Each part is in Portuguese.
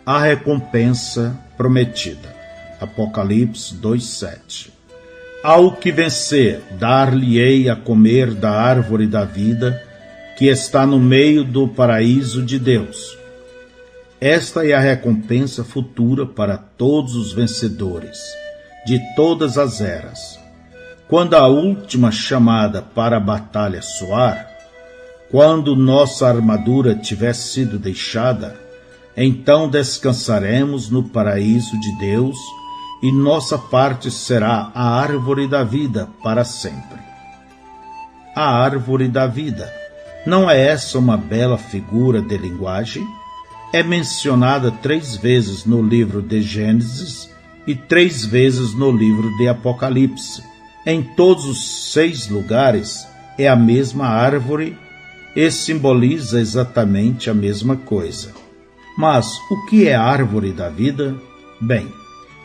a recompensa prometida. Apocalipse 2:7. Ao que vencer, dar-lhe-ei a comer da árvore da vida, que está no meio do paraíso de Deus. Esta é a recompensa futura para todos os vencedores, de todas as eras. Quando a última chamada para a batalha soar, quando nossa armadura tiver sido deixada, então descansaremos no paraíso de Deus, e nossa parte será a árvore da vida para sempre. A árvore da vida. Não é essa uma bela figura de linguagem? É mencionada 3 vezes no livro de Gênesis e 3 vezes no livro de Apocalipse. Em todos os 6 lugares é a mesma árvore e simboliza exatamente a mesma coisa. Mas o que é a árvore da vida? Bem,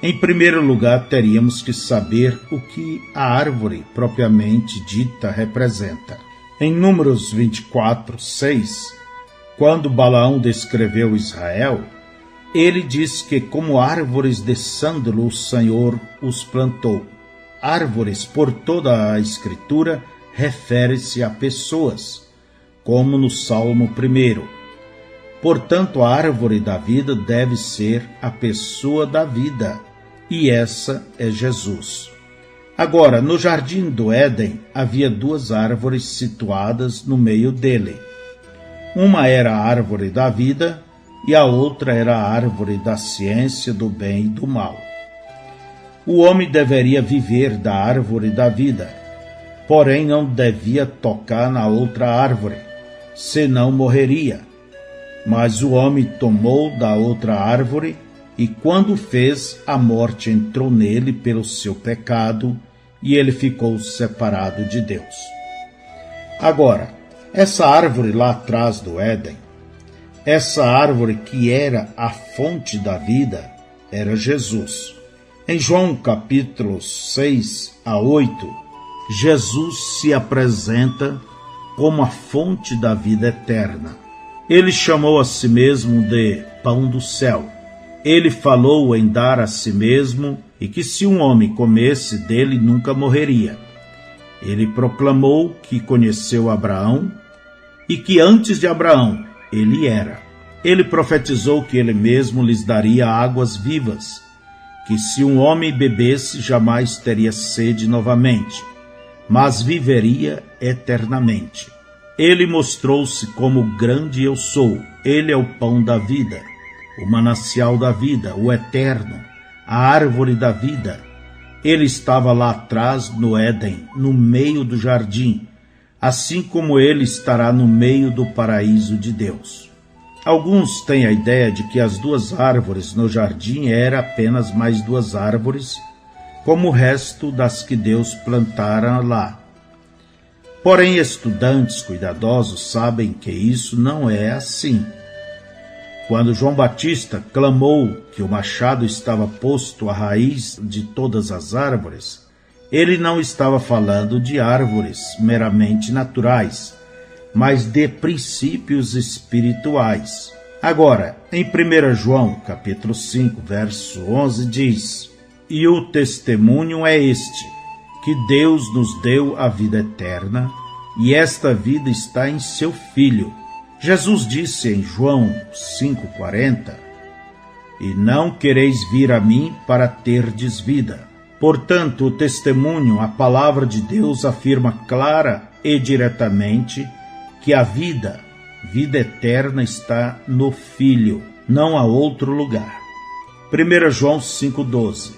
em primeiro lugar teríamos que saber o que a árvore propriamente dita representa. Em Números 24:6, quando Balaão descreveu Israel, ele diz que como árvores de sândalo o Senhor os plantou. Árvores, por toda a Escritura, refere-se a pessoas, como no Salmo 1. Portanto, a árvore da vida deve ser a pessoa da vida, e essa é Jesus. Agora, no jardim do Éden, havia 2 árvores situadas no meio dele. Uma era a árvore da vida e a outra era a árvore da ciência do bem e do mal. O homem deveria viver da árvore da vida, porém não devia tocar na outra árvore, senão morreria. Mas o homem tomou da outra árvore, e quando fez, a morte entrou nele pelo seu pecado, e ele ficou separado de Deus. Agora, essa árvore lá atrás do Éden, essa árvore que era a fonte da vida, era Jesus. Em João capítulo 6-8, Jesus se apresenta como a fonte da vida eterna. Ele chamou a si mesmo de pão do céu. Ele falou em dar a si mesmo e que se um homem comesse dele nunca morreria. Ele proclamou que conheceu Abraão e que antes de Abraão ele era. Ele profetizou que ele mesmo lhes daria águas vivas, que se um homem bebesse jamais teria sede novamente, mas viveria eternamente. Ele mostrou-se como o grande eu sou. Ele é o pão da vida, o manancial da vida, o eterno, a árvore da vida. Ele estava lá atrás no Éden, no meio do jardim, assim como ele estará no meio do paraíso de Deus. Alguns têm a ideia de que as 2 árvores no jardim eram apenas mais 2 árvores, como o resto das que Deus plantara lá. Porém, estudantes cuidadosos sabem que isso não é assim. Quando João Batista clamou que o machado estava posto à raiz de todas as árvores, ele não estava falando de árvores meramente naturais, mas de princípios espirituais. Agora, em 1 João, capítulo 5, verso 11, diz: E o testemunho é este, que Deus nos deu a vida eterna, e esta vida está em seu Filho. Jesus disse em João 5,40, E não quereis vir a mim para terdes vida. Portanto, o testemunho, a palavra de Deus, afirma clara e diretamente que a vida eterna está no Filho, não há outro lugar. 1 João 5,12.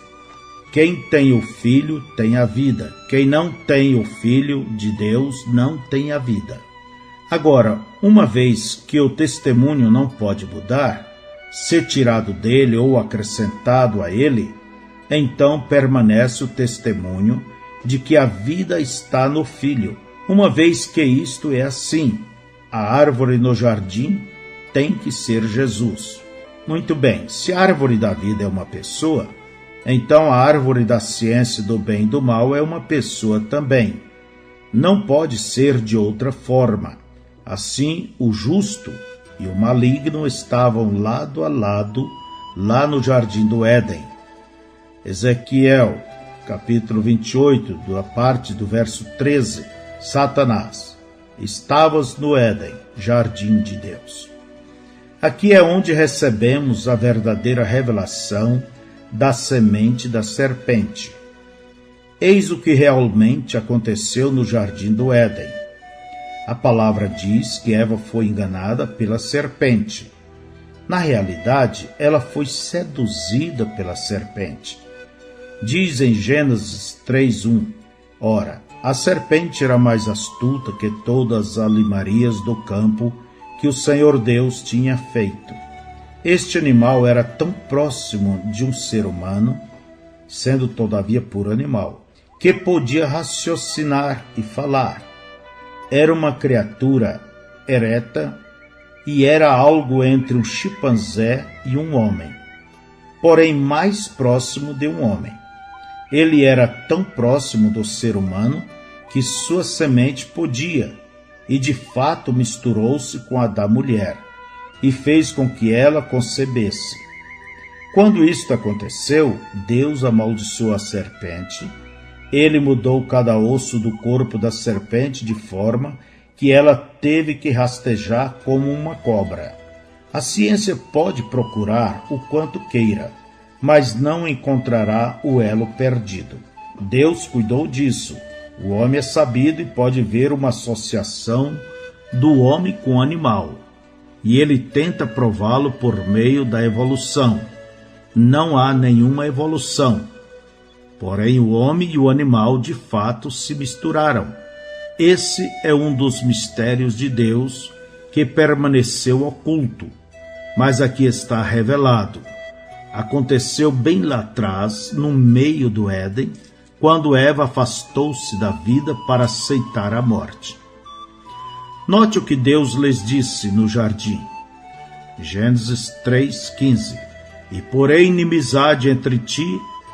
Quem tem o Filho tem a vida. Quem não tem o Filho de Deus não tem a vida. Agora, uma vez que o testemunho não pode mudar, ser tirado dele ou acrescentado a ele, então permanece o testemunho de que a vida está no Filho. Uma vez que isto é assim, a árvore no jardim tem que ser Jesus. Muito bem, se a árvore da vida é uma pessoa, então a árvore da ciência do bem e do mal é uma pessoa também. Não pode ser de outra forma. Assim, o justo e o maligno estavam lado a lado lá no jardim do Éden. Ezequiel, capítulo 28, da parte do verso 13. Satanás, estavas no Éden, jardim de Deus. Aqui é onde recebemos a verdadeira revelação da semente da serpente. Eis o que realmente aconteceu no jardim do Éden. A palavra diz que Eva foi enganada pela serpente. Na realidade, ela foi seduzida pela serpente. Diz em Gênesis 3:1, ora, a serpente era mais astuta que todas as animarias do campo que o Senhor Deus tinha feito. Este animal era tão próximo de um ser humano, sendo todavia puro animal, que podia raciocinar e falar. Era uma criatura ereta e era algo entre um chimpanzé e um homem, porém mais próximo de um homem. Ele era tão próximo do ser humano que sua semente podia, e de fato misturou-se com a da mulher, e fez com que ela concebesse. Quando isto aconteceu, Deus amaldiçoou a serpente. Ele mudou cada osso do corpo da serpente de forma que ela teve que rastejar como uma cobra. A ciência pode procurar o quanto queira, mas não encontrará o elo perdido. Deus cuidou disso. O homem é sabido e pode ver uma associação do homem com o animal, e ele tenta prová-lo por meio da evolução. Não há nenhuma evolução. Porém, o homem e o animal de fato se misturaram. Esse é um dos mistérios de Deus que permaneceu oculto, mas aqui está revelado. Aconteceu bem lá atrás, no meio do Éden, quando Eva afastou-se da vida para aceitar a morte. Note o que Deus lhes disse no jardim. Gênesis 3:15. E porém inimizade entre ti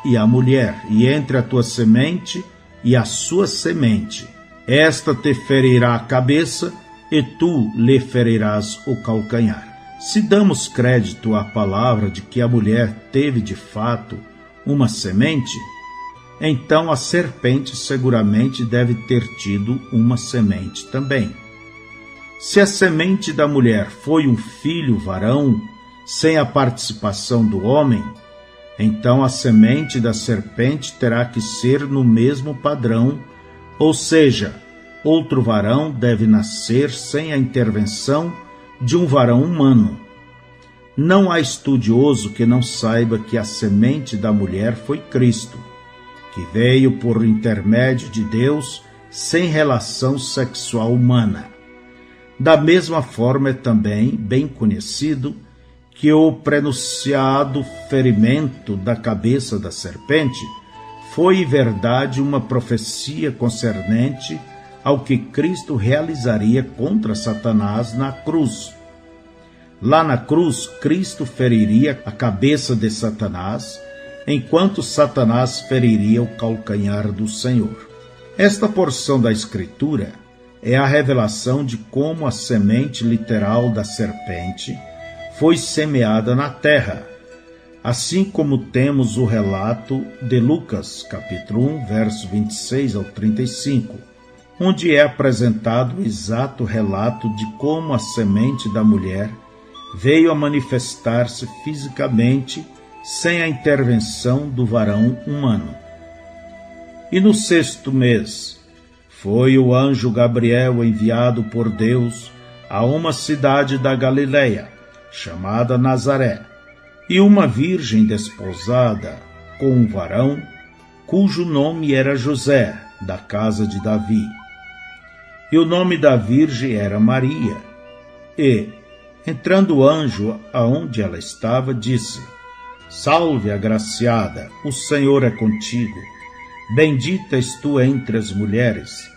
e a mulher, e entre a tua semente e a sua semente. Esta te ferirá a cabeça, e tu lhe ferirás o calcanhar. Se damos crédito à palavra de que a mulher teve de fato uma semente, então a serpente seguramente deve ter tido uma semente também. Se a semente da mulher foi um filho varão, sem a participação do homem, então a semente da serpente terá que ser no mesmo padrão, ou seja, outro varão deve nascer sem a intervenção de um varão humano. Não há estudioso que não saiba que a semente da mulher foi Cristo, que veio por intermédio de Deus sem relação sexual humana. Da mesma forma é também bem conhecido que o prenunciado ferimento da cabeça da serpente foi em verdade uma profecia concernente ao que Cristo realizaria contra Satanás na cruz. Lá na cruz, Cristo feriria a cabeça de Satanás, enquanto Satanás feriria o calcanhar do Senhor. Esta porção da Escritura é a revelação de como a semente literal da serpente foi semeada na terra, assim como temos o relato de Lucas, capítulo 1, verso 26 ao 35, onde é apresentado o exato relato de como a semente da mulher veio a manifestar-se fisicamente sem a intervenção do varão humano. E no 6º mês, foi o anjo Gabriel enviado por Deus a uma cidade da Galileia, chamada Nazaré, e uma virgem desposada com um varão, cujo nome era José, da casa de Davi. E o nome da virgem era Maria. E, entrando o anjo aonde ela estava, disse: Salve, agraciada, o Senhor é contigo. Bendita és tu entre as mulheres.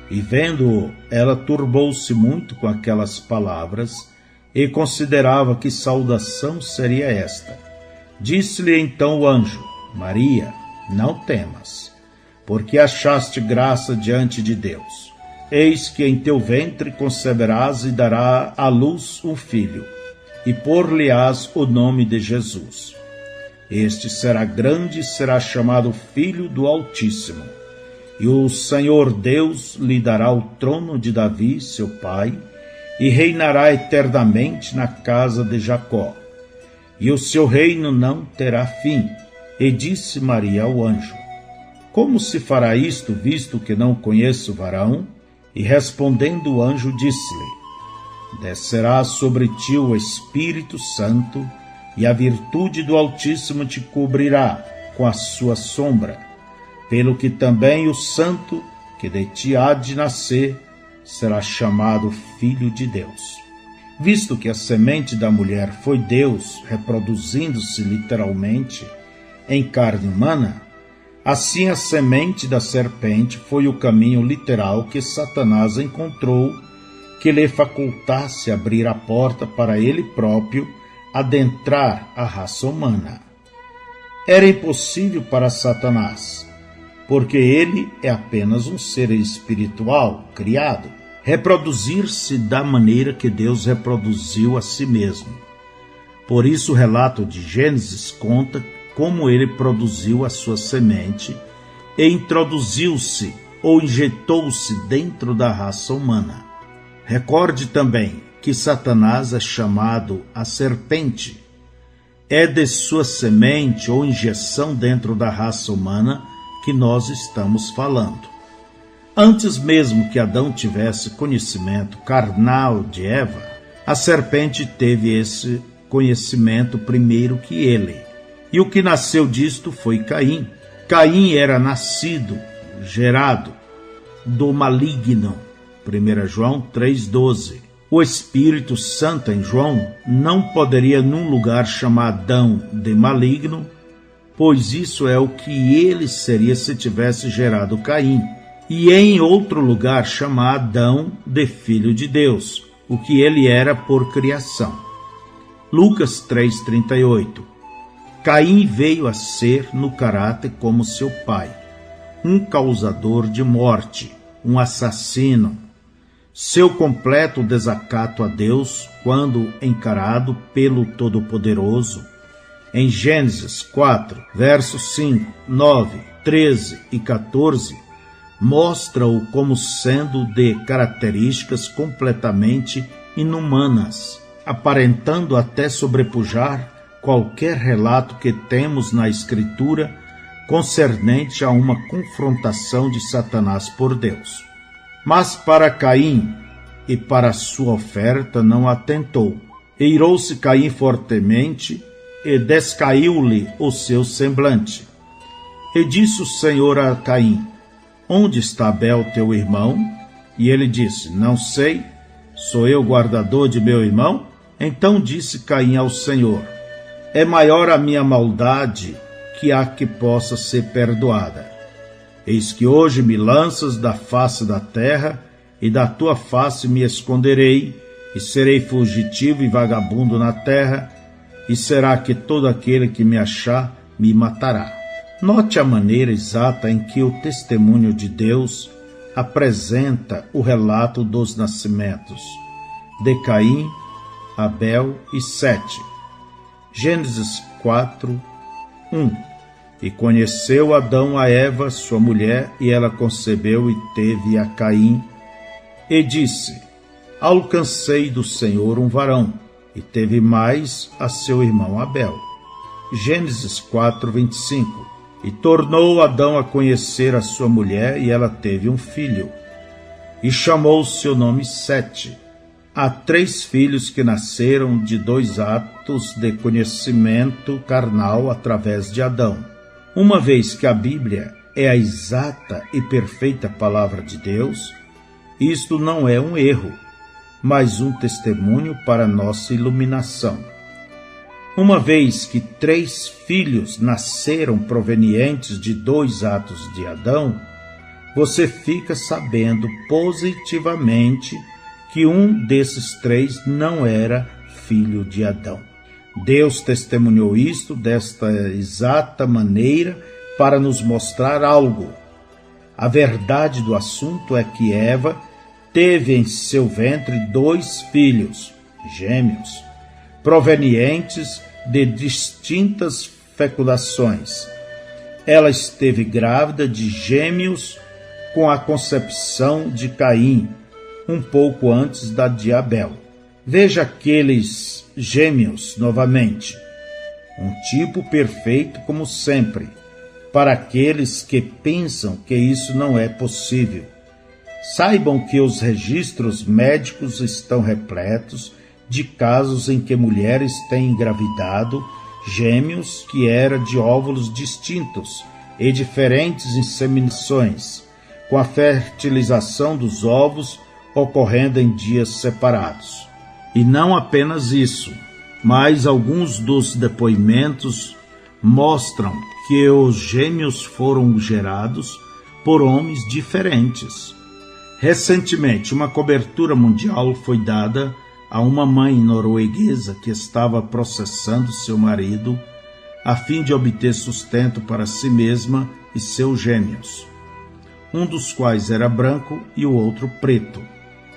E vendo-o, ela turbou-se muito com aquelas palavras e considerava que saudação seria esta. Disse-lhe então o anjo: Maria, não temas, porque achaste graça diante de Deus. Eis que em teu ventre conceberás e dará à luz um filho, e pôr-lhe-ás o nome de Jesus. Este será grande e será chamado Filho do Altíssimo. E o Senhor Deus lhe dará o trono de Davi, seu pai, e reinará eternamente na casa de Jacó. E o seu reino não terá fim. E disse Maria ao anjo: Como se fará isto, visto que não conheço varão? E respondendo o anjo, disse-lhe: Descerá sobre ti o Espírito Santo, e a virtude do Altíssimo te cobrirá com a sua sombra, pelo que também o santo que de ti há de nascer será chamado Filho de Deus. Visto que a semente da mulher foi Deus reproduzindo-se literalmente em carne humana, assim a semente da serpente foi o caminho literal que Satanás encontrou, que lhe facultasse abrir a porta para ele próprio adentrar a raça humana. Era impossível para Satanás, porque ele é apenas um ser espiritual criado, reproduzir-se da maneira que Deus reproduziu a si mesmo. Por isso o relato de Gênesis conta como ele produziu a sua semente e introduziu-se ou injetou-se dentro da raça humana. Recorde também que Satanás é chamado a serpente. É de sua semente ou injeção dentro da raça humana que nós estamos falando. Antes mesmo que Adão tivesse conhecimento carnal de Eva, a serpente teve esse conhecimento primeiro que ele. E o que nasceu disto foi Caim. Caim era nascido, gerado, do maligno. 1 João 3,12. O Espírito Santo em João não poderia num lugar chamar Adão de maligno, pois isso é o que ele seria se tivesse gerado Caim, e em outro lugar chamar Adão de filho de Deus, o que ele era por criação. Lucas 3,38. Caim veio a ser no caráter como seu pai, um causador de morte, um assassino. Seu completo desacato a Deus, quando encarado pelo Todo-Poderoso, em Gênesis 4, versos 5, 9, 13 e 14, mostra-o como sendo de características completamente inumanas, aparentando até sobrepujar qualquer relato que temos na Escritura concernente a uma confrontação de Satanás por Deus. Mas para Caim e para sua oferta não atentou. Irou-se Caim fortemente e descaiu-lhe o seu semblante. E disse o Senhor a Caim: Onde está Abel, teu irmão? E ele disse: Não sei, sou eu guardador de meu irmão? Então disse Caim ao Senhor: É maior a minha maldade que a que possa ser perdoada. Eis que hoje me lanças da face da terra, e da tua face me esconderei, e serei fugitivo e vagabundo na terra, e será que todo aquele que me achar me matará. Note a maneira exata em que o testemunho de Deus apresenta o relato dos nascimentos de Caim, Abel e Sete. Gênesis 4, 1. E conheceu Adão a Eva, sua mulher, e ela concebeu e teve a Caim, e disse: Alcancei do Senhor um varão, e teve mais a seu irmão Abel. Gênesis 4, 25. E tornou Adão a conhecer a sua mulher, e ela teve um filho, e chamou seu nome Sete. Há 3 filhos que nasceram de 2 atos de conhecimento carnal através de Adão. Uma vez que a Bíblia é a exata e perfeita palavra de Deus, isto não é um erro, mas um testemunho para nossa iluminação. Uma vez que 3 filhos nasceram provenientes de 2 atos de Adão, você fica sabendo positivamente que um desses 3 não era filho de Adão. Deus testemunhou isto desta exata maneira para nos mostrar algo. A verdade do assunto é que Eva teve em seu ventre 2 filhos, gêmeos, provenientes de distintas fecundações. Ela esteve grávida de gêmeos com a concepção de Caim, um pouco antes da de Abel. Veja aqueles gêmeos novamente. Um tipo perfeito como sempre, para aqueles que pensam que isso não é possível. Saibam que os registros médicos estão repletos de casos em que mulheres têm engravidado gêmeos que eram de óvulos distintos e diferentes inseminações, com a fertilização dos ovos ocorrendo em dias separados. E não apenas isso, mas alguns dos depoimentos mostram que os gêmeos foram gerados por homens diferentes. Recentemente, uma cobertura mundial foi dada a uma mãe norueguesa que estava processando seu marido a fim de obter sustento para si mesma e seus gêmeos, um dos quais era branco e o outro preto.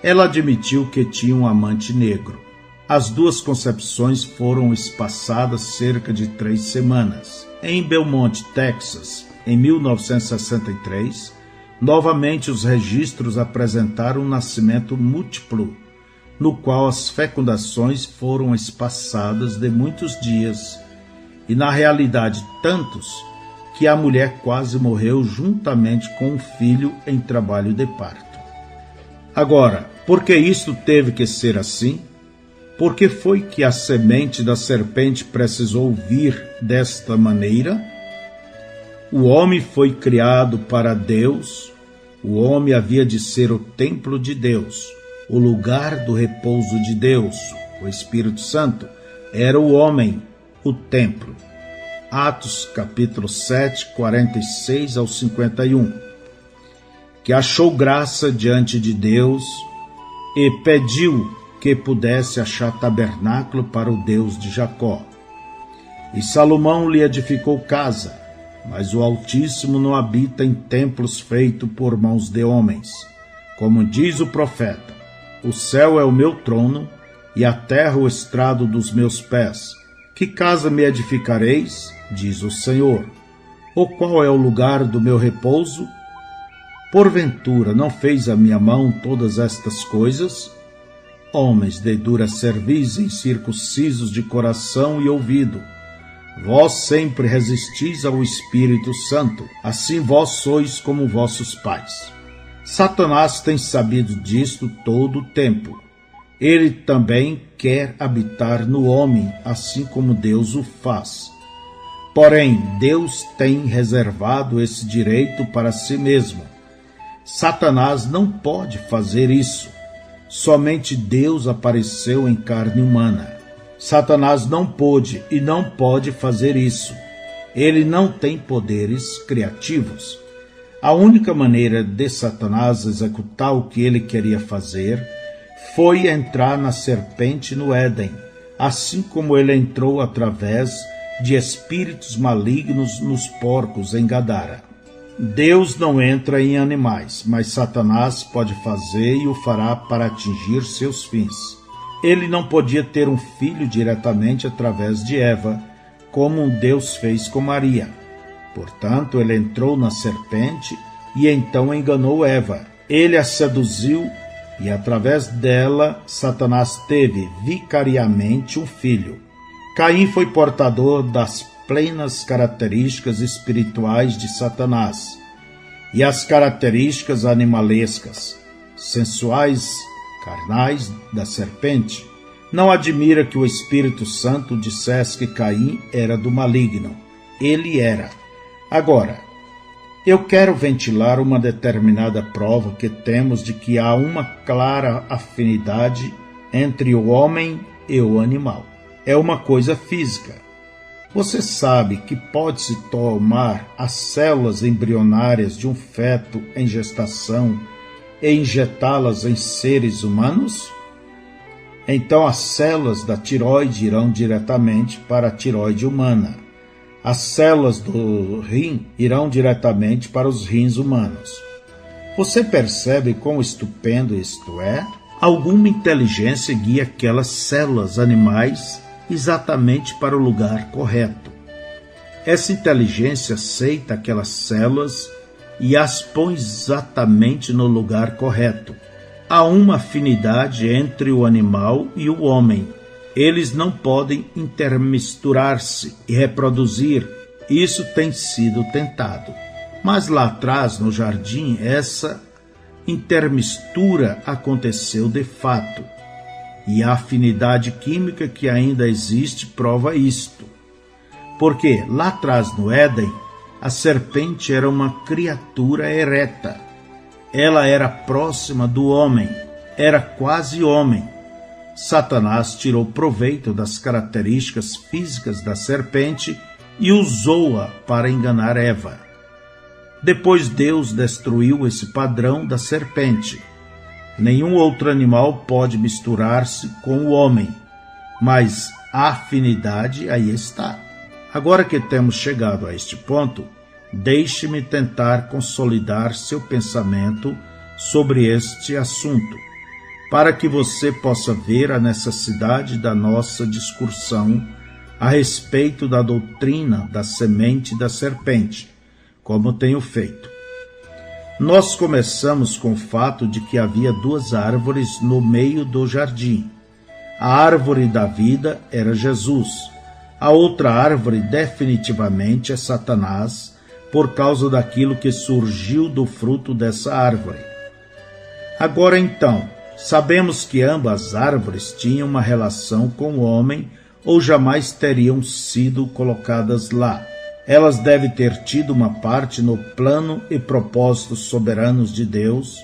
Ela admitiu que tinha um amante negro. As duas concepções foram espaçadas cerca de 3 semanas. Em Belmont, Texas, em 1963, novamente os registros apresentaram um nascimento múltiplo, no qual as fecundações foram espaçadas de muitos dias, e na realidade tantos, que a mulher quase morreu juntamente com o filho em trabalho de parto. Agora, por que isto teve que ser assim? Por que foi que a semente da serpente precisou vir desta maneira? O homem foi criado para Deus, o homem havia de ser o templo de Deus, o lugar do repouso de Deus, o Espírito Santo, era o homem, o templo. Atos capítulo 7, 46 ao 51. Que achou graça diante de Deus e pediu que pudesse achar tabernáculo para o Deus de Jacó. E Salomão lhe edificou casa, mas o Altíssimo não habita em templos feitos por mãos de homens. Como diz o profeta, o céu é o meu trono e a terra o estrado dos meus pés. Que casa me edificareis? Diz o Senhor. Ou qual é o lugar do meu repouso? Porventura não fez a minha mão todas estas coisas? Homens de dura cerviz, incircuncisos de coração e ouvido, vós sempre resistis ao Espírito Santo, assim vós sois como vossos pais. Satanás tem sabido disto todo o tempo. Ele também quer habitar no homem, assim como Deus o faz. Porém, Deus tem reservado esse direito para si mesmo. Satanás não pode fazer isso. Somente Deus apareceu em carne humana. Satanás não pôde e não pode fazer isso. Ele não tem poderes criativos. A única maneira de Satanás executar o que ele queria fazer foi entrar na serpente no Éden, assim como ele entrou através de espíritos malignos nos porcos em Gadara. Deus não entra em animais, mas Satanás pode fazer e o fará para atingir seus fins. Ele não podia ter um filho diretamente através de Eva, como Deus fez com Maria. Portanto, ele entrou na serpente e então enganou Eva. Ele a seduziu e através dela Satanás teve vicariamente um filho. Caim foi portador das plenas características espirituais de Satanás e as características animalescas, sensuais, carnais da serpente. Não admira que o Espírito Santo dissesse que Caim era do maligno. Ele era. Agora, eu quero ventilar uma determinada prova que temos de que há uma clara afinidade entre o homem e o animal. É uma coisa física. Você sabe que pode-se tomar as células embrionárias de um feto em gestação e injetá-las em seres humanos? Então as células da tireoide irão diretamente para a tireoide humana. As células do rim irão diretamente para os rins humanos. Você percebe quão estupendo isto é? Alguma inteligência guia aquelas células animais exatamente para o lugar correto. Essa inteligência aceita aquelas células e as põe exatamente no lugar correto. Há uma afinidade entre o animal e o homem. Eles não podem intermisturar-se e reproduzir. Isso tem sido tentado. Mas lá atrás, no jardim, essa intermistura aconteceu de fato. E a afinidade química que ainda existe prova isto. Porque lá atrás no Éden, a serpente era uma criatura ereta. Ela era próxima do homem, era quase homem. Satanás tirou proveito das características físicas da serpente e usou-a para enganar Eva. Depois Deus destruiu esse padrão da serpente. Nenhum outro animal pode misturar-se com o homem, mas a afinidade aí está. Agora que temos chegado a este ponto, deixe-me tentar consolidar seu pensamento sobre este assunto, para que você possa ver a necessidade da nossa discussão a respeito da doutrina da semente da serpente, como tenho feito. Nós começamos com o fato de que havia duas árvores no meio do jardim. A árvore da vida era Jesus. A outra árvore definitivamente é Satanás, por causa daquilo que surgiu do fruto dessa árvore. Agora então, sabemos que ambas árvores tinham uma relação com o homem ou jamais teriam sido colocadas lá. Elas devem ter tido uma parte no plano e propósitos soberanos de Deus,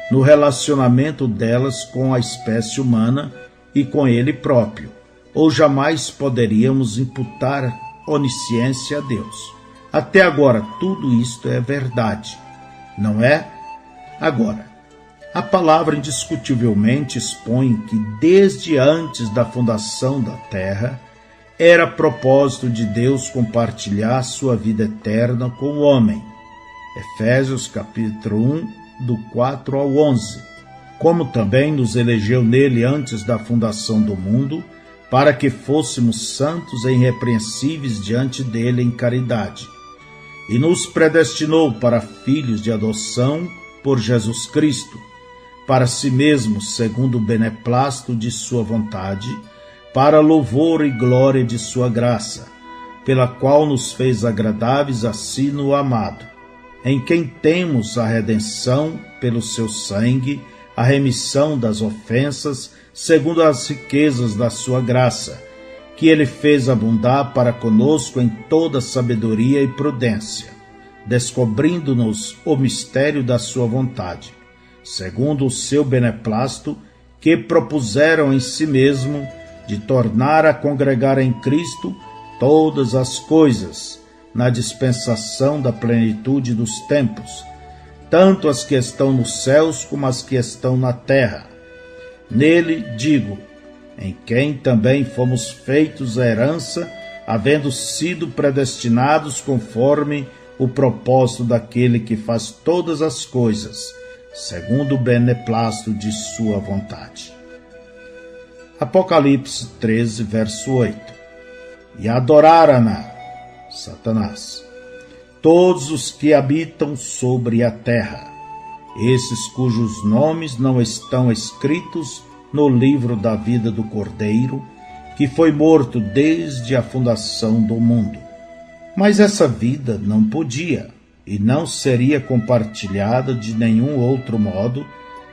no relacionamento delas com a espécie humana e com Ele próprio, ou jamais poderíamos imputar onisciência a Deus. Até agora, tudo isto é verdade, não é? Agora, a palavra indiscutivelmente expõe que desde antes da fundação da terra, era propósito de Deus compartilhar sua vida eterna com o homem. Efésios capítulo 1, do 4 ao 11. Como também nos elegeu nele antes da fundação do mundo, para que fôssemos santos e irrepreensíveis diante dele em caridade. E nos predestinou para filhos de adoção por Jesus Cristo, para si mesmo, segundo o beneplácito de sua vontade, para louvor e glória de sua graça, pela qual nos fez agradáveis a si no amado, em quem temos a redenção pelo seu sangue, a remissão das ofensas, segundo as riquezas da sua graça, que ele fez abundar para conosco em toda sabedoria e prudência, descobrindo-nos o mistério da sua vontade, segundo o seu beneplácito, que propuseram em si mesmo de tornar a congregar em Cristo todas as coisas, na dispensação da plenitude dos tempos, tanto as que estão nos céus como as que estão na terra. Nele, digo, em quem também fomos feitos a herança, havendo sido predestinados conforme o propósito daquele que faz todas as coisas, segundo o beneplácito de sua vontade. Apocalipse 13, verso 8. E adoraram-na, Satanás, todos os que habitam sobre a terra, esses cujos nomes não estão escritos no livro da vida do Cordeiro, que foi morto desde a fundação do mundo. Mas essa vida não podia e não seria compartilhada de nenhum outro modo,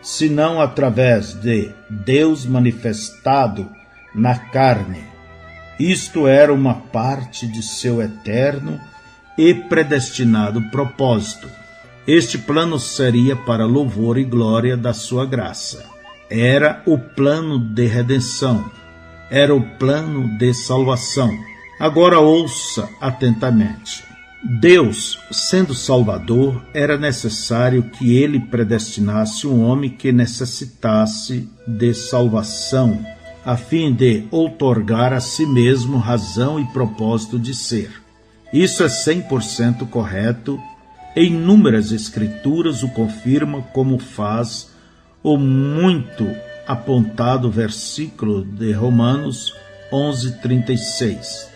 senão através de Deus manifestado na carne. Isto era uma parte de seu eterno e predestinado propósito. Este plano seria para louvor e glória da sua graça. Era o plano de redenção. Era o plano de salvação. Agora ouça atentamente. Deus, sendo Salvador, era necessário que ele predestinasse um homem que necessitasse de salvação, a fim de outorgar a si mesmo razão e propósito de ser. Isso é 100% correto. Em inúmeras escrituras o confirma, como faz o muito apontado versículo de Romanos 11:36.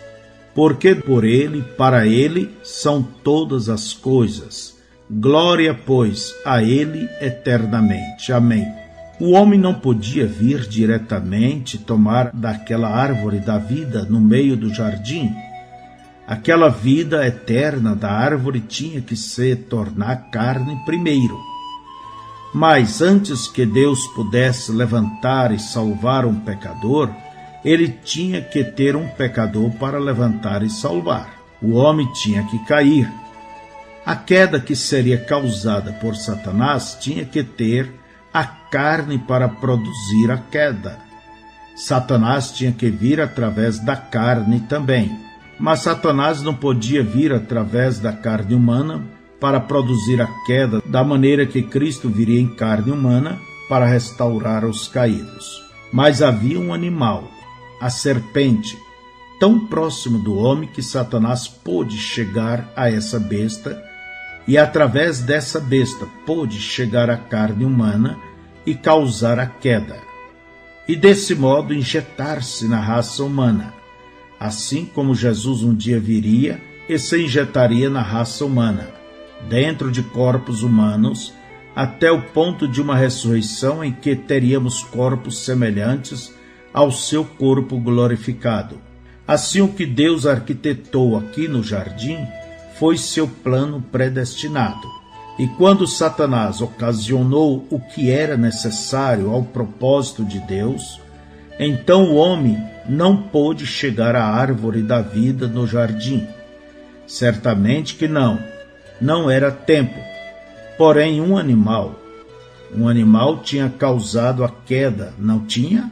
Porque por ele, para ele, são todas as coisas. Glória, pois, a ele eternamente. Amém. O homem não podia vir diretamente tomar daquela árvore da vida no meio do jardim. Aquela vida eterna da árvore tinha que se tornar carne primeiro. Mas antes que Deus pudesse levantar e salvar um pecador, ele tinha que ter um pecador para levantar e salvar. O homem tinha que cair. A queda que seria causada por Satanás tinha que ter a carne para produzir a queda. Satanás tinha que vir através da carne também. Mas Satanás não podia vir através da carne humana para produzir a queda da maneira que Cristo viria em carne humana para restaurar os caídos. Mas havia um animal, a serpente, tão próximo do homem que Satanás pôde chegar a essa besta e através dessa besta pôde chegar à carne humana e causar a queda. E desse modo injetar-se na raça humana. Assim como Jesus um dia viria e se injetaria na raça humana, dentro de corpos humanos, até o ponto de uma ressurreição em que teríamos corpos semelhantes ao seu corpo glorificado. Assim, o que Deus arquitetou aqui no jardim foi seu plano predestinado. E quando Satanás ocasionou o que era necessário ao propósito de Deus, então o homem não pôde chegar à árvore da vida no jardim. Certamente que não era tempo. Porém, um animal tinha causado a queda, não tinha?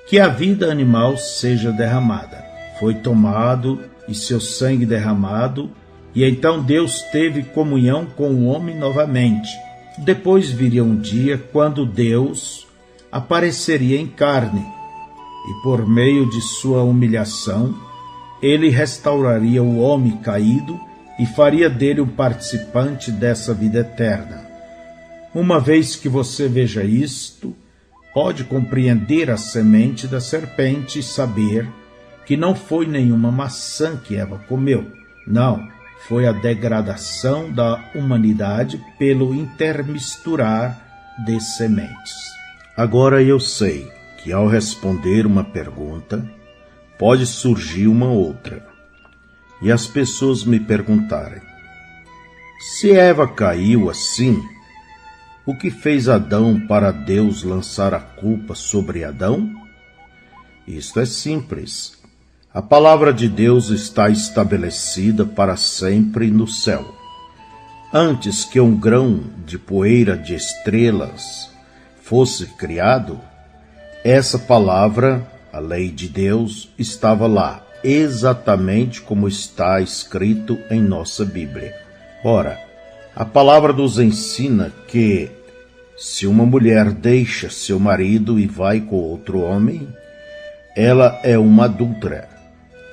Que a vida animal seja derramada. Foi tomado e seu sangue derramado, e então Deus teve comunhão com o homem novamente. Depois viria um dia quando Deus apareceria em carne, e por meio de sua humilhação, ele restauraria o homem caído e faria dele um participante dessa vida eterna. Uma vez que você veja isto, pode compreender a semente da serpente e saber que não foi nenhuma maçã que Eva comeu. Não, foi a degradação da humanidade pelo intermisturar de sementes. Agora eu sei que ao responder uma pergunta, pode surgir uma outra. E as pessoas me perguntarem: se Eva caiu assim, o que fez Adão para Deus lançar a culpa sobre Adão? Isto é simples. A palavra de Deus está estabelecida para sempre no céu. Antes que um grão de poeira de estrelas fosse criado, essa palavra, a lei de Deus, estava lá, exatamente como está escrito em nossa Bíblia. Ora, a palavra nos ensina que, se uma mulher deixa seu marido e vai com outro homem, ela é uma adúltera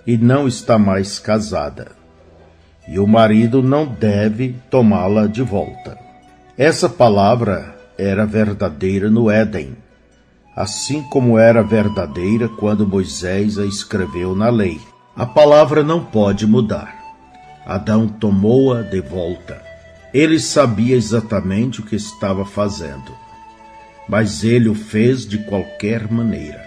e não está mais casada, e o marido não deve tomá-la de volta. Essa palavra era verdadeira no Éden, assim como era verdadeira quando Moisés a escreveu na lei. A palavra não pode mudar. Adão tomou-a de volta. Ele sabia exatamente o que estava fazendo, mas ele o fez de qualquer maneira.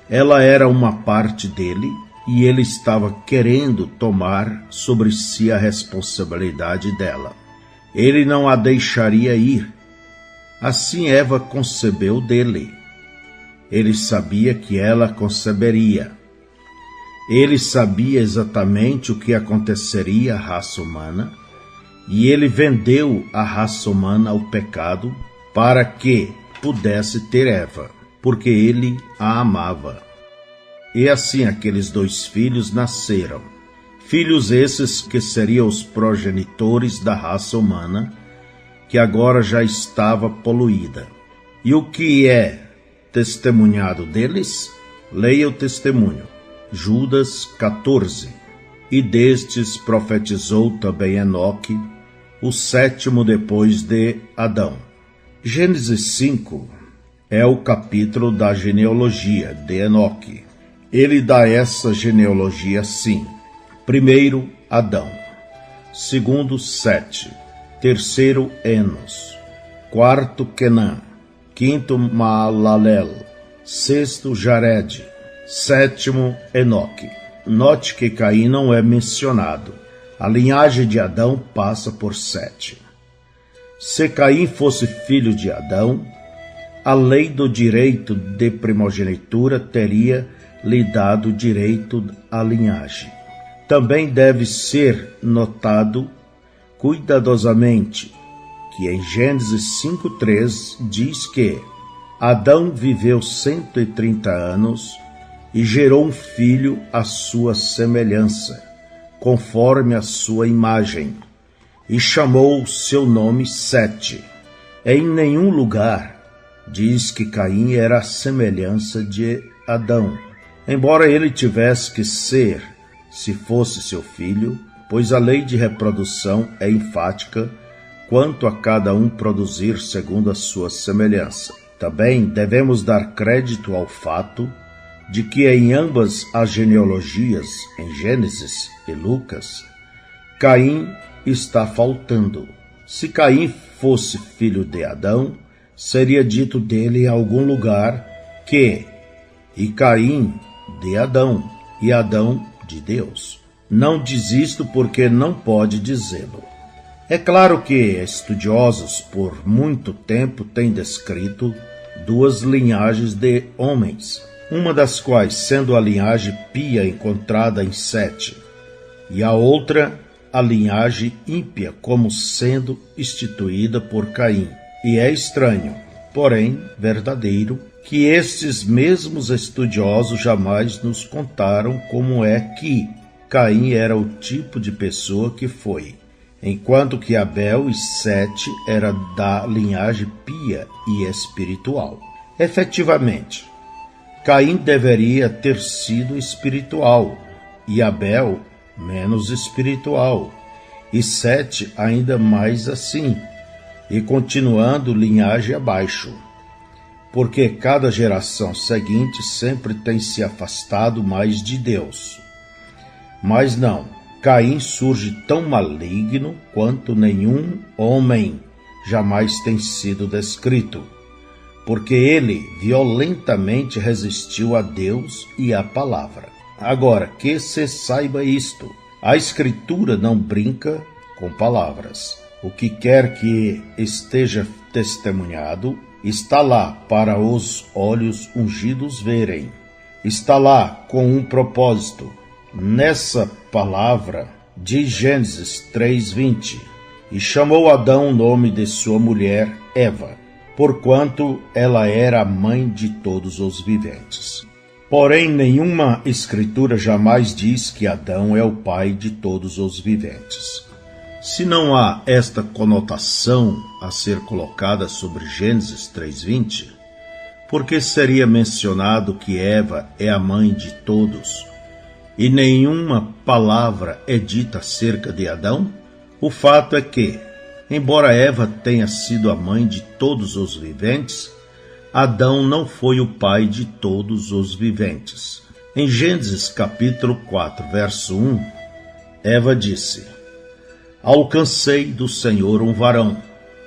Ela era uma parte dele e ele estava querendo tomar sobre si a responsabilidade dela. Ele não a deixaria ir. Assim Eva concebeu dele. Ele sabia que ela conceberia. Ele sabia exatamente o que aconteceria à raça humana, e ele vendeu a raça humana ao pecado para que pudesse ter Eva, porque ele a amava. E assim aqueles dois filhos nasceram. Filhos esses que seriam os progenitores da raça humana, que agora já estava poluída. E o que é testemunhado deles? Leia o testemunho. Judas 14. E destes profetizou também Enoque, o sétimo depois de Adão. Gênesis 5 é o capítulo da genealogia de Enoque. ele dá essa genealogia assim: primeiro, Adão; segundo, Sete; terceiro, Enos; quarto, Quenã; quinto, Maalalel; sexto, Jared; sétimo, Enoque. Note que Caim não é mencionado. A linhagem de Adão passa por Sete. Se Caim fosse filho de Adão, a lei do direito de primogenitura teria lhe dado direito à linhagem. Também deve ser notado cuidadosamente que em Gênesis 5:3 diz que Adão viveu 130 anos e gerou um filho à sua semelhança, conforme a sua imagem, e chamou seu nome Sete. Em nenhum lugar diz que Caim era a semelhança de Adão, embora ele tivesse que ser, se fosse seu filho, pois a lei de reprodução é enfática quanto a cada um produzir segundo a sua semelhança. Também devemos dar crédito ao fato de que em ambas as genealogias, em Gênesis e Lucas, Caim está faltando. Se Caim fosse filho de Adão, seria dito dele em algum lugar que e Caim de Adão, e Adão de Deus. Não diz isto porque não pode dizê-lo. É claro que estudiosos por muito tempo têm descrito duas linhagens de homens, uma das quais sendo a linhagem pia encontrada em Sete, e a outra a linhagem ímpia como sendo instituída por Caim. E é estranho, porém verdadeiro, que estes mesmos estudiosos jamais nos contaram como é que Caim era o tipo de pessoa que foi, enquanto que Abel e Sete era da linhagem pia e espiritual. Efetivamente, Caim deveria ter sido espiritual, e Abel menos espiritual, e Sete ainda mais assim, e continuando linhagem abaixo, porque cada geração seguinte sempre tem se afastado mais de Deus. Mas não, Caim surge tão maligno quanto nenhum homem jamais tem sido descrito, porque ele violentamente resistiu a Deus e à palavra. Agora, que se saiba isto, a Escritura não brinca com palavras. O que quer que esteja testemunhado está lá para os olhos ungidos verem. Está lá com um propósito. Nessa palavra de Gênesis 3:20, e chamou Adão o nome de sua mulher Eva, porquanto ela era a mãe de todos os viventes. Porém, nenhuma escritura jamais diz que Adão é o pai de todos os viventes. Se não há esta conotação a ser colocada sobre Gênesis 3:20, por que seria mencionado que Eva é a mãe de todos e nenhuma palavra é dita acerca de Adão? O fato é que, embora Eva tenha sido a mãe de todos os viventes, Adão não foi o pai de todos os viventes. Em Gênesis capítulo 4, verso 1, Eva disse: alcancei do Senhor um varão.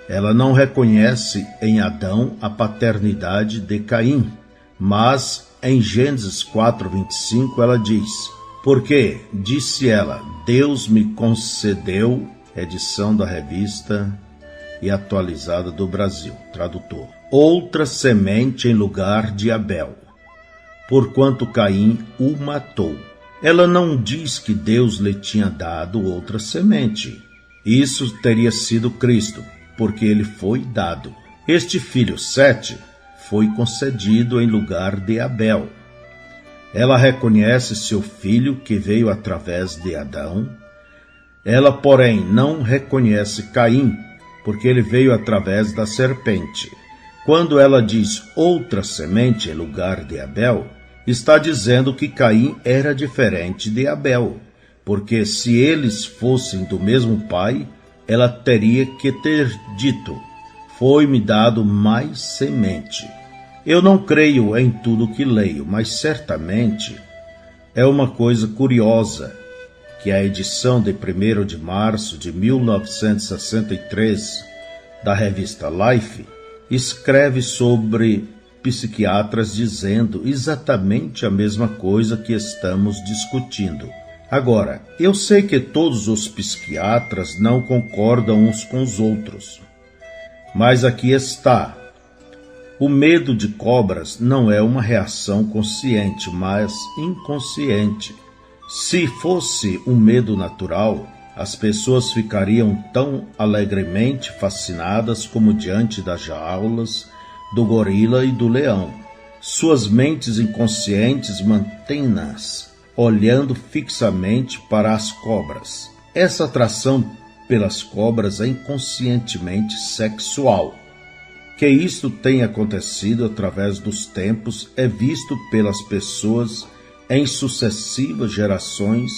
Ela não reconhece em Adão a paternidade de Caim, mas em Gênesis 4:25 ela diz: porque, disse ela, Deus me concedeu, edição da Revista e Atualizada do Brasil, tradutor, outra semente em lugar de Abel, porquanto Caim o matou. Ela não diz que Deus lhe tinha dado outra semente. Isso teria sido Cristo, porque ele foi dado. Este filho Sete foi concedido em lugar de Abel. Ela reconhece seu filho que veio através de Adão. Ela, porém, não reconhece Caim, porque ele veio através da serpente. Quando ela diz outra semente em lugar de Abel, está dizendo que Caim era diferente de Abel, porque se eles fossem do mesmo pai, ela teria que ter dito: foi-me dado mais semente. Eu não creio em tudo que leio, mas certamente É uma coisa curiosa que a edição de 1º de março de 1963 da revista Life escreve sobre psiquiatras dizendo exatamente a mesma coisa que estamos discutindo. Agora, eu sei que todos os psiquiatras não concordam uns com os outros, mas aqui está. O medo de cobras não é uma reação consciente, mas inconsciente. Se fosse um medo natural, as pessoas ficariam tão alegremente fascinadas como diante das jaulas do gorila e do leão. Suas mentes inconscientes mantêm-nas olhando fixamente para as cobras. Essa atração pelas cobras é inconscientemente sexual. Que isto tenha acontecido através dos tempos é visto pelas pessoas em sucessivas gerações,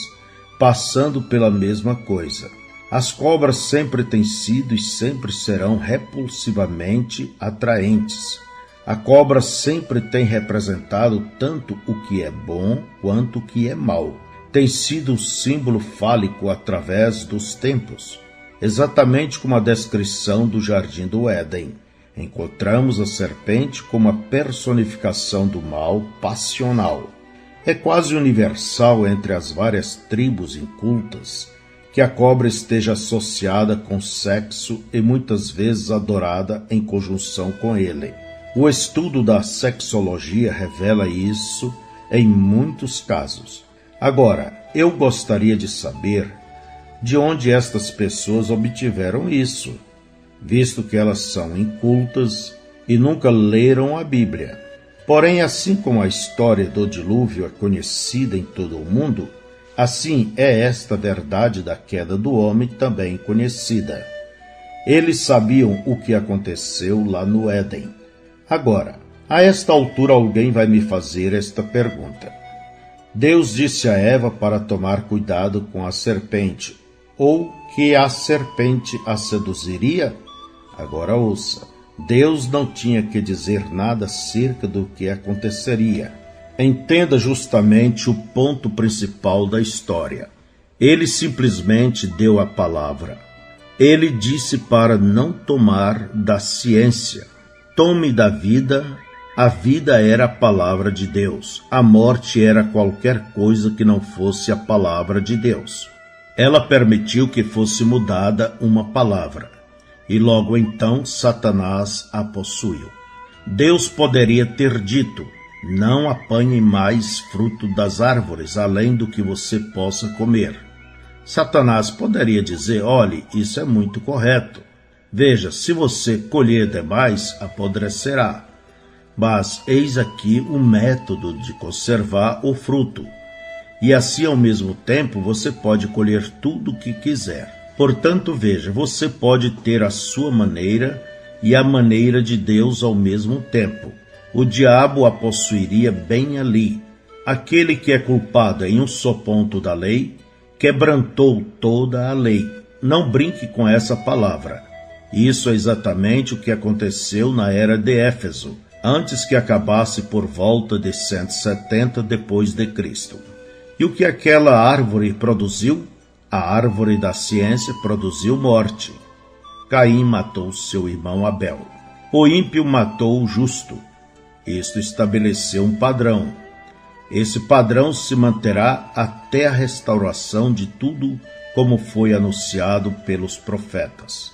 passando pela mesma coisa. As cobras sempre têm sido e sempre serão repulsivamente atraentes. A cobra sempre tem representado tanto o que é bom quanto o que é mal. Tem sido o símbolo fálico através dos tempos, exatamente como a descrição do Jardim do Éden. Encontramos a serpente como a personificação do mal passional. É quase universal entre as várias tribos incultas que a cobra esteja associada com sexo e muitas vezes adorada em conjunção com ele. O estudo da sexologia revela isso em muitos casos. Agora, eu gostaria de saber de onde estas pessoas obtiveram isso, visto que elas são incultas e nunca leram a Bíblia. Porém, assim como a história do dilúvio é conhecida em todo o mundo, assim é esta verdade da queda do homem também conhecida. Eles sabiam o que aconteceu lá no Éden. Agora, a esta altura alguém vai me fazer esta pergunta. Deus disse a Eva para tomar cuidado com a serpente, ou que a serpente a seduziria? Agora ouça, Deus não tinha que dizer nada acerca do que aconteceria. Entenda justamente o ponto principal da história. Ele simplesmente deu a palavra. Ele disse para não tomar da ciência. Tome da vida. A vida era a palavra de Deus. A morte era qualquer coisa que não fosse a palavra de Deus. Ela permitiu que fosse mudada uma palavra. E logo então Satanás a possuiu. Deus poderia ter dito: não apanhe mais fruto das árvores, além do que você possa comer. Satanás poderia dizer: olhe, isso é muito correto. Veja, se você colher demais, apodrecerá. Mas eis aqui o método de conservar o fruto. E assim, ao mesmo tempo, você pode colher tudo o que quiser. Portanto, veja, você pode ter a sua maneira e a maneira de Deus ao mesmo tempo. O diabo a possuiria bem ali. Aquele que é culpado em um só ponto da lei, quebrantou toda a lei. Não brinque com essa palavra. Isso é exatamente o que aconteceu na era de Éfeso, antes que acabasse por volta de 170 depois de Cristo. E o que aquela árvore produziu? A árvore da ciência produziu morte. Caim matou seu irmão Abel. O ímpio matou o justo. Isto estabeleceu um padrão. Esse padrão se manterá até a restauração de tudo como foi anunciado pelos profetas.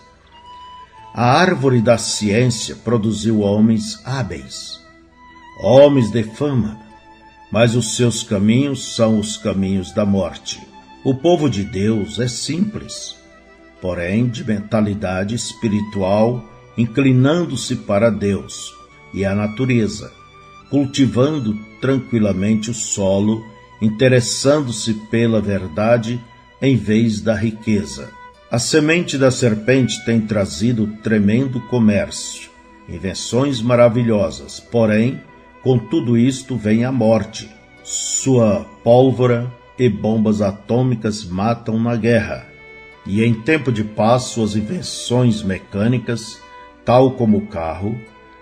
A árvore da ciência produziu homens hábeis, homens de fama, mas os seus caminhos são os caminhos da morte. O povo de Deus é simples, porém de mentalidade espiritual, inclinando-se para Deus e a natureza, cultivando tranquilamente o solo, interessando-se pela verdade em vez da riqueza. A semente da serpente tem trazido tremendo comércio, invenções maravilhosas, porém, com tudo isto vem a morte. Sua pólvora e bombas atômicas matam na guerra, e em tempo de paz suas invenções mecânicas, tal como o carro,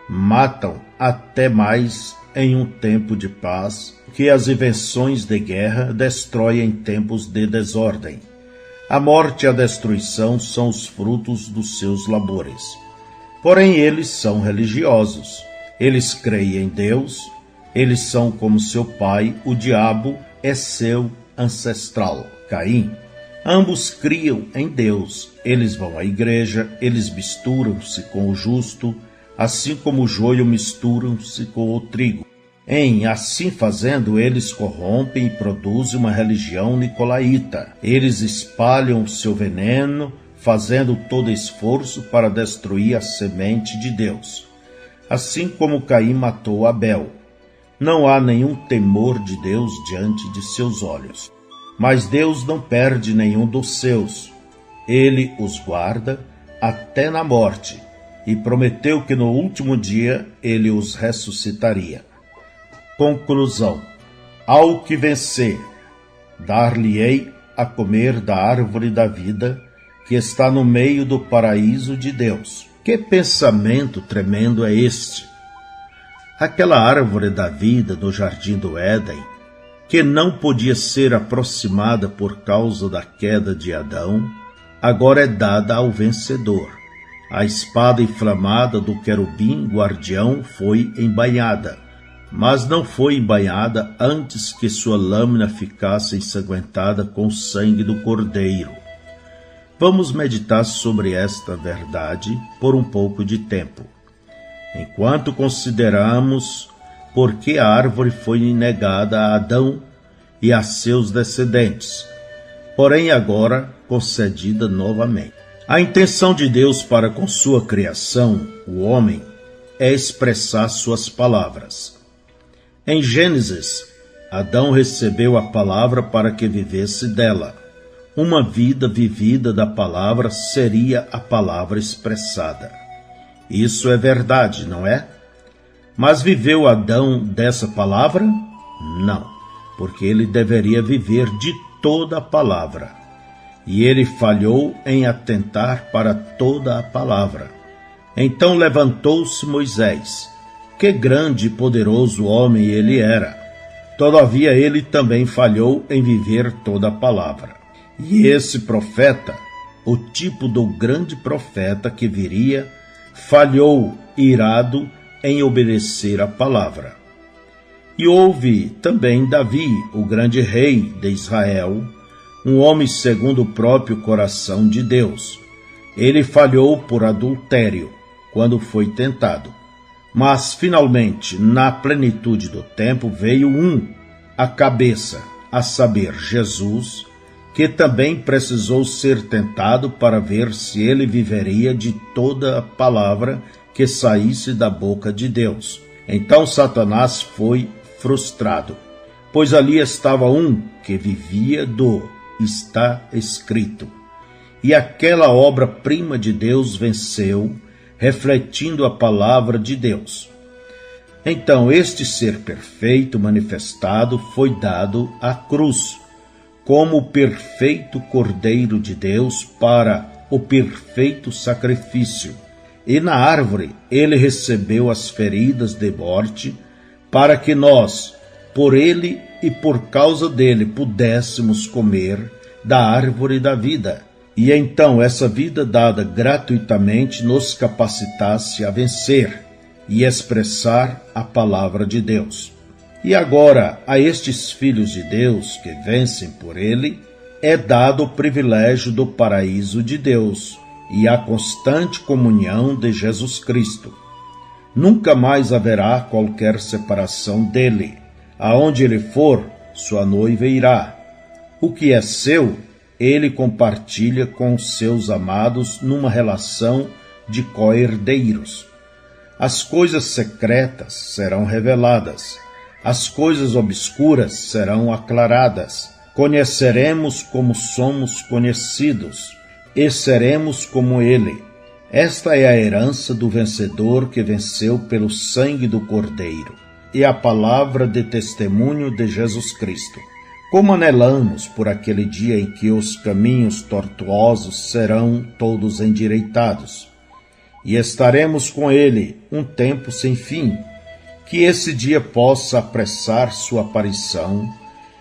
matam até mais em um tempo de paz que as invenções de guerra destroem em tempos de desordem. A morte e a destruição são os frutos dos seus labores. Porém, eles são religiosos. Eles creem em Deus. Eles são como seu pai, o diabo é seu ancestral, Caim. Ambos criam em Deus. Eles vão à igreja, eles misturam-se com o justo, assim como o joio misturam-se com o trigo. Assim fazendo, eles corrompem e produzem uma religião nicolaíta. Eles espalham o seu veneno, fazendo todo esforço para destruir a semente de Deus. Assim como Caim matou Abel. Não há nenhum temor de Deus diante de seus olhos. Mas Deus não perde nenhum dos seus. Ele os guarda até na morte, e prometeu que no último dia ele os ressuscitaria. Conclusão. Ao que vencer, dar-lhe-ei a comer da árvore da vida, que está no meio do paraíso de Deus. Que pensamento tremendo é este! Aquela árvore da vida no jardim do Éden, que não podia ser aproximada por causa da queda de Adão, agora é dada ao vencedor. A espada inflamada do querubim guardião foi embainhada, mas não foi embainhada antes que sua lâmina ficasse ensanguentada com o sangue do cordeiro. Vamos meditar sobre esta verdade por um pouco de tempo, enquanto consideramos por que a árvore foi negada a Adão e a seus descendentes, porém agora concedida novamente. A intenção de Deus para com sua criação, o homem, é expressar suas palavras. Em Gênesis, Adão recebeu a palavra para que vivesse dela. Uma vida vivida da palavra seria a palavra expressada. Isso é verdade, não é? Mas viveu Adão dessa palavra? Não, porque ele deveria viver de toda a palavra. E ele falhou em atentar para toda a palavra. Então levantou-se Moisés. Que grande e poderoso homem ele era! Todavia ele também falhou em viver toda a palavra. E esse profeta, o tipo do grande profeta que viria, falhou irado em obedecer a palavra. E houve também Davi, o grande rei de Israel, um homem segundo o próprio coração de Deus. Ele falhou por adultério, quando foi tentado. Mas, finalmente, na plenitude do tempo, veio a cabeça, a saber, Jesus, que também precisou ser tentado para ver se ele viveria de toda a palavra que saísse da boca de Deus. Então Satanás foi frustrado, pois ali estava que vivia do está escrito. E aquela obra-prima de Deus venceu, refletindo a palavra de Deus. Então este ser perfeito manifestado foi dado à cruz, como o perfeito Cordeiro de Deus para o perfeito sacrifício. E na árvore ele recebeu as feridas de morte, para que nós, por ele e por causa dele, pudéssemos comer da árvore da vida. E então essa vida dada gratuitamente nos capacitasse a vencer e expressar a palavra de Deus. E agora, a estes filhos de Deus que vencem por ele, é dado o privilégio do paraíso de Deus e a constante comunhão de Jesus Cristo. Nunca mais haverá qualquer separação dele. Aonde ele for, sua noiva irá. O que é seu, ele compartilha com os seus amados numa relação de co-herdeiros. As coisas secretas serão reveladas, as coisas obscuras serão aclaradas. Conheceremos como somos conhecidos, e seremos como ele. Esta é a herança do vencedor que venceu pelo sangue do Cordeiro e a palavra de testemunho de Jesus Cristo. Como anelamos por aquele dia em que os caminhos tortuosos serão todos endireitados, e estaremos com ele um tempo sem fim, que esse dia possa apressar sua aparição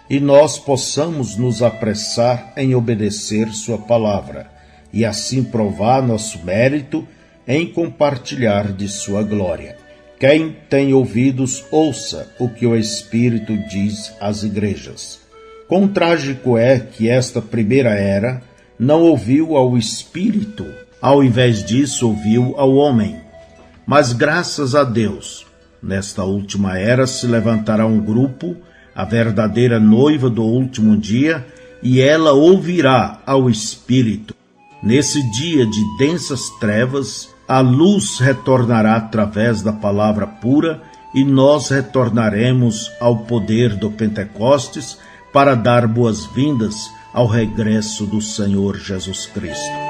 e nós possamos nos apressar em obedecer sua palavra e assim provar nosso mérito em compartilhar de sua glória. Quem tem ouvidos, ouça o que o Espírito diz às igrejas. Quão trágico é que esta primeira era não ouviu ao Espírito, ao invés disso ouviu ao homem. Mas graças a Deus, nesta última era se levantará um grupo, a verdadeira noiva do último dia, e ela ouvirá ao Espírito. Nesse dia de densas trevas, a luz retornará através da palavra pura e nós retornaremos ao poder do Pentecostes para dar boas-vindas ao regresso do Senhor Jesus Cristo.